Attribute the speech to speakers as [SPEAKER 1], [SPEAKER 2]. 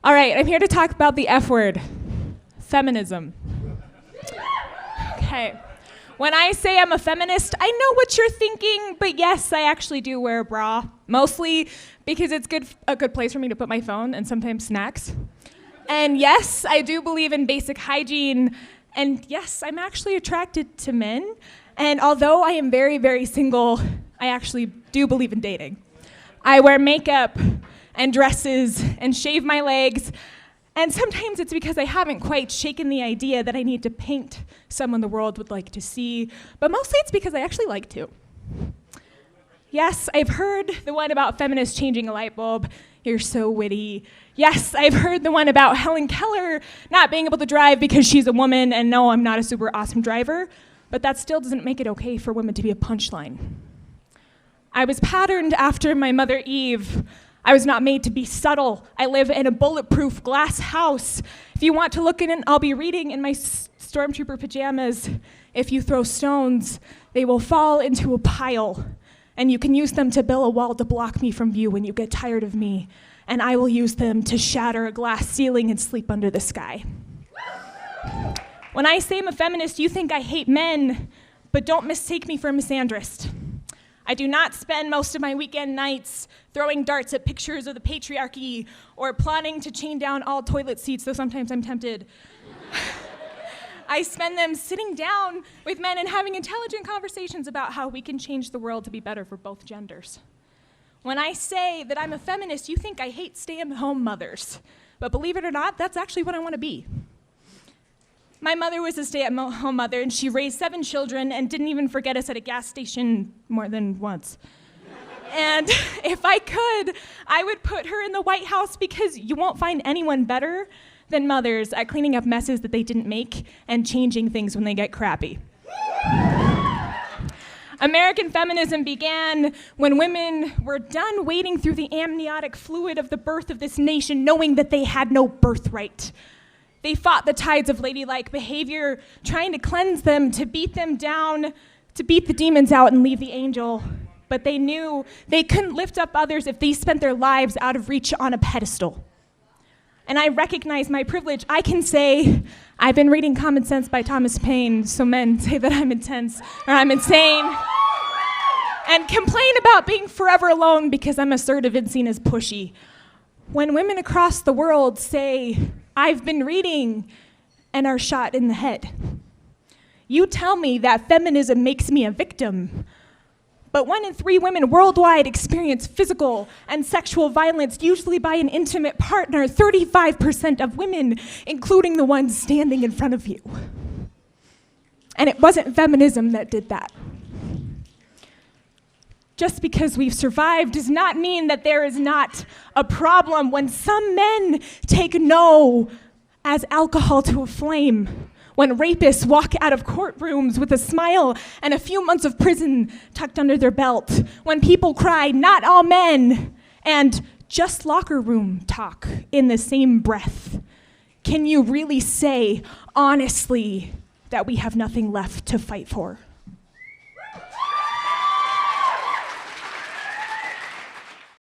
[SPEAKER 1] All right, I'm here to talk about the F word, feminism. Okay. When I say I'm a feminist, I know what you're thinking, but yes, I actually do wear a bra, mostly because it's a good place for me to put my phone and sometimes snacks. And yes, I do believe in basic hygiene, and yes, I'm actually attracted to men. And although I am very, very single, I actually do believe in dating. I wear makeup and dresses and shave my legs, and sometimes it's because I haven't quite shaken the idea that I need to paint someone the world would like to see, but mostly it's because I actually like to. Yes, I've heard the one about feminists changing a light bulb. You're so witty. Yes, I've heard the one about Helen Keller not being able to drive because she's a woman, and no, I'm not a super awesome driver, but that still doesn't make it okay for women to be a punchline. I was patterned after my mother Eve. I was not made to be subtle. I live in a bulletproof glass house. If you want to look in it, I'll be reading in my stormtrooper pajamas. If you throw stones, they will fall into a pile, and you can use them to build a wall to block me from view when you get tired of me, and I will use them to shatter a glass ceiling and sleep under the sky. When I say I'm a feminist, you think I hate men, but don't mistake me for a misandrist. I do not spend most of my weekend nights throwing darts at pictures of the patriarchy or plotting to chain down all toilet seats, though sometimes I'm tempted. I spend them sitting down with men and having intelligent conversations about how we can change the world to be better for both genders. When I say that I'm a feminist, you think I hate stay-at-home mothers. But believe it or not, that's actually what I want to be. My mother was a stay-at-home mother, and she raised 7 children and didn't even forget us at a gas station more than once. And if I could, I would put her in the White House because you won't find anyone better than mothers at cleaning up messes that they didn't make and changing things when they get crappy. American feminism began when women were done wading through the amniotic fluid of the birth of this nation, knowing that they had no birthright. They fought the tides of ladylike behavior, trying to cleanse them, to beat them down, to beat the demons out and leave the angel. But they knew they couldn't lift up others if they spent their lives out of reach on a pedestal. And I recognize my privilege. I can say, I've been reading Common Sense by Thomas Paine, so men say that I'm intense or I'm insane, and complain about being forever alone because I'm assertive and seen as pushy. When women across the world say, I've been reading, and are shot in the head. You tell me that feminism makes me a victim, but 1 in 3 women worldwide experience physical and sexual violence, usually by an intimate partner, 35% of women, including the ones standing in front of you. And it wasn't feminism that did that. Just because we've survived does not mean that there is not a problem when some men take no as alcohol to a flame, when rapists walk out of courtrooms with a smile and a few months of prison tucked under their belt, when people cry, not all men, and just locker room talk in the same breath. Can you really say honestly that we have nothing left to fight for?